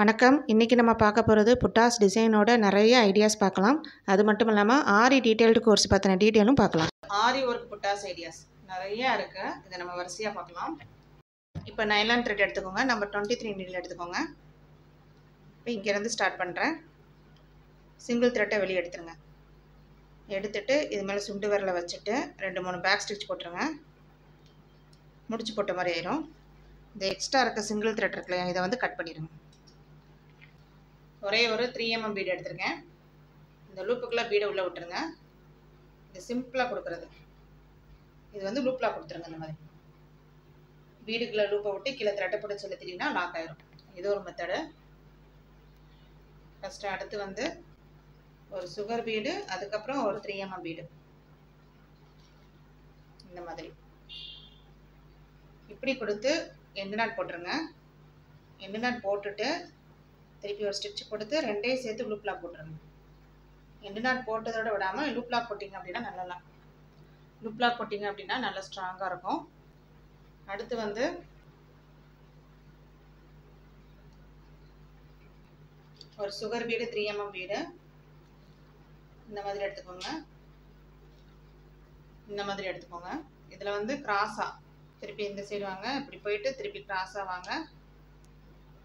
வணக்கம். இன்றைக்கி நம்ம பார்க்க போகிறது புட்டாஸ் டிசைனோட நிறைய ஐடியாஸ் பார்க்கலாம். அது மட்டும் இல்லாமல் ஆரி டீட்டெயில்டு கோர்ஸ் பற்றின டீட்டெயிலும் பார்க்கலாம். ஆரி ஒர்க் புட்டாஸ் ஐடியாஸ் நிறையா இருக்குது. இதை நம்ம வரிசையாக பார்க்கலாம். இப்போ நைலான் த்ரெட் எடுத்துக்கோங்க. நம்பர் 23 நீடில் எடுத்துக்கோங்க. இப்போ இங்கேருந்து ஸ்டார்ட் பண்ணுறேன். சிங்கிள் த்ரெட்டை வெளியே எடுத்துருங்க. எடுத்துட்டு இது மேலே சுண்டு விரலை வச்சுட்டு 2-3 பேக் ஸ்டிச் போட்டுருங்க. முடிச்சு போட்ட மாதிரி ஆயிரும். இந்த எக்ஸ்ட்ரா இருக்க சிங்கிள் த்ரெட் இருக்கு இல்லையா, இதை வந்து கட் பண்ணிடுங்க. ஒரே ஒரு 3 mm பீடு எடுத்துருக்கேன். இந்த லூப்புக்குள்ளே பீடை உள்ளே விட்டுருங்க. இது சிம்பிளாக கொடுக்குறது. இது வந்து லூப்லாக கொடுத்துருங்க. இந்த மாதிரி பீடுக்குள்ளே லூப்பை விட்டு கீழே த்ரெட்டை போட்டு செலுத்திட்டீங்கன்னா லாக் ஆயிரும். இது ஒரு மெத்தடு. ஃபஸ்ட்டு அடுத்து வந்து ஒரு சுகர் பீடு, அதுக்கப்புறம் ஒரு 3 mm பீடு. இந்த மாதிரி இப்படி கொடுத்து எண்டு நாட் போட்டுருங்க. எண்டு நாட் போட்டுட்டு திருப்பி ஒரு ஸ்டிச் கொடுத்து ரெண்டையும் சேர்த்து லூப் லாக் போட்டுருங்க. எண்டு நாட் போட்டதோட விடாமல் லூப் லாக் போட்டிங்க அப்படின்னா நல்லா லூப் லாக் போட்டிங்க அப்படின்னா நல்லா ஸ்ட்ராங்காக இருக்கும். அடுத்து வந்து ஒரு சுகர் பீடு 3 mm பீடு இந்த மாதிரி எடுத்துக்கோங்க. இந்த மாதிரி எடுத்துக்கோங்க. இதில் வந்து கிராஸாக திருப்பி இந்த சைடு வாங்க, இப்படி போயிட்டு திருப்பி கிராஸாக வாங்க,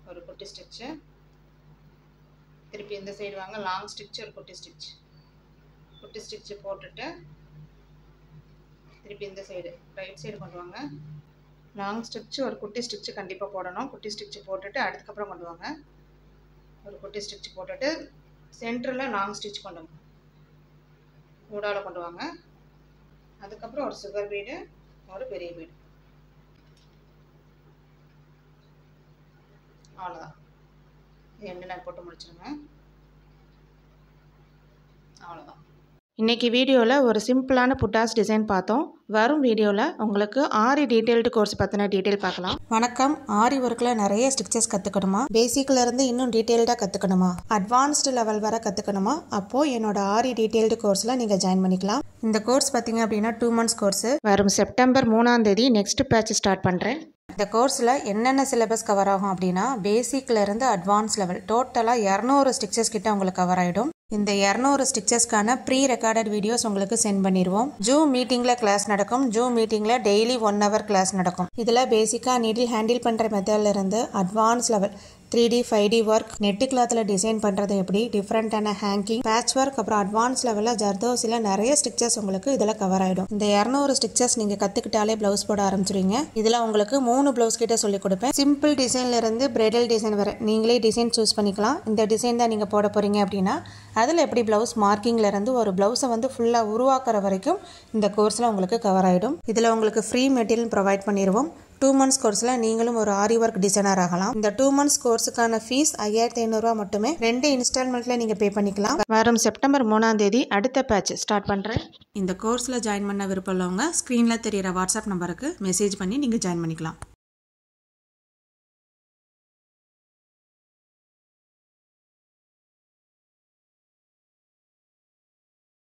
ஒரு குட்டி ஸ்டிச்சு, திருப்பி இந்த சைடு வாங்க, லாங் ஸ்டிச், ஒரு குட்டி ஸ்டிச்சு போட்டுட்டு திருப்பி இந்த சைடு ரைட் சைடு கொண்டு வாங்க. லாங் ஸ்டிச்சு ஒரு குட்டி ஸ்டிச்சு கண்டிப்பாக போடணும். குட்டி ஸ்டிச்சு போட்டுட்டு அதுக்கப்புறம் கொண்டு வாங்க. ஒரு குட்டி ஸ்டிச் போட்டுட்டு சென்டரில் லாங் ஸ்டிச் கொண்டு வாங்க, ஊடால கொண்டு வாங்க. அதுக்கப்புறம் ஒரு சுகர் பீடு, ஒரு பெரிய பீடு. அவ்வளோதான். எண்டு நாட் போட்டு முடிச்சிருங்க. அவ்வளோதான். இன்றைக்கி வீடியோவில் ஒரு சிம்பிளான புட்டாஸ் டிசைன் பார்த்தோம். வரும் வீடியோவில் உங்களுக்கு ஆரி டீட்டெயில்டு கோர்ஸ் பற்றின டீட்டெயில் பார்க்கலாம். வணக்கம். ஆரி ஒர்க்கில் நிறைய ஸ்டிச்சஸ் கற்றுக்கணுமா? பேசிக்லேருந்து இன்னும் டீட்டெயில்டாக கற்றுக்கணுமா? அட்வான்ஸ்டு லெவல் வரை கற்றுக்கணுமா? அப்போது என்னோட ஆரி டீட்டெயில்டு கோர்ஸில் நீங்கள் ஜாயின் பண்ணிக்கலாம். இந்த கோர்ஸ் பார்த்தீங்க அப்படின்னா 2 months கோர்ஸு. வரும் செப்டம்பர் 3ஆம் தேதி நெக்ஸ்ட் பேட்ச் ஸ்டார்ட் பண்ணுறேன். இந்த கோர்ஸில் என்னென்ன சிலபஸ் கவர் ஆகும் அப்படின்னா பேசிக்லேருந்து அட்வான்ஸ் லெவல் டோட்டலாக 200 ஸ்டிச்சஸ் கிட்ட உங்களுக்கு கவர் ஆகிடும். இந்த 200 ஸ்டிச்சஸ்க்கான ப்ரீ ரெக்கார்டட் வீடியோஸ் உங்களுக்கு சென்ட் பண்ணிடுவோம். ஜூம் மீட்டிங்கில் கிளாஸ் நடக்கும். ஜூம் மீட்டிங்கில் டெய்லி 1 hour கிளாஸ் நடக்கும். இதில் பேசிக்காக நீடில் ஹேண்டில் பண்ணுற மெத்தட்லேருந்து advance level 3D 5D work, net கிளாத்தில் டிசைன் பண்ணுறது எப்படி, டிஃப்ரெண்ட்டான ஹேங்கிங், பேட்ச் ஒர்க், அப்புறம் அட்வான்ஸ் லெவலில் ஜர்தோசியில் நிறைய ஸ்டிச்சஸ் உங்களுக்கு இதில் கவர் ஆகிடும். இந்த 200 ஸ்டிச்சஸ் நீங்கள் கற்றுக்கிட்டாலே ப்ளவுஸ் போட ஆரம்பிச்சிருவீங்க. இதில் உங்களுக்கு 3 ப்ளவுஸ் கிட்ட சொல்லிக் கொடுப்பேன். சிம்பிள் டிசைன்லேருந்து பிரைடல் டிசைன் வரை நீங்களே டிசைன் சூஸ் பண்ணிக்கலாம். இந்த டிசைன் தான் நீங்கள் போட போகிறீங்க அப்படின்னா அதில் எப்படி ப்ளவுஸ் மார்க்கிங்லேருந்து ஒரு ப்ளவுஸை வந்து ஃபுல்லாக உருவாக்குற வரைக்கும் இந்த கோர்ஸில் உங்களுக்கு கவர் ஆகிடும். இதில் உங்களுக்கு ஃப்ரீ மெட்டீரியல் ப்ரொவைட் பண்ணிடுவோம். 2 months கோர்ஸில் நீங்களும் ஒரு ஆரி ஒர்க் டிசைனர் ஆகலாம். இந்த 2 months கோர்ஸுக்கான ஃபீஸ் 5500 மட்டுமே. 2 இன்ஸ்டால்மெண்ட்டில் நீங்கள் பே பண்ணிக்கலாம். வரும் செப்டம்பர் 3ஆம் தேதி அடுத்த பேட்ச் ஸ்டார்ட் பண்ணுறேன். இந்த கோர்ஸில் ஜாயின் பண்ண விருப்பம் உள்ளவங்க ஸ்க்ரீனில் தெரிகிற வாட்ஸ்அப் நம்பருக்கு மெசேஜ் பண்ணி நீங்கள் ஜாயின் பண்ணிக்கலாம்.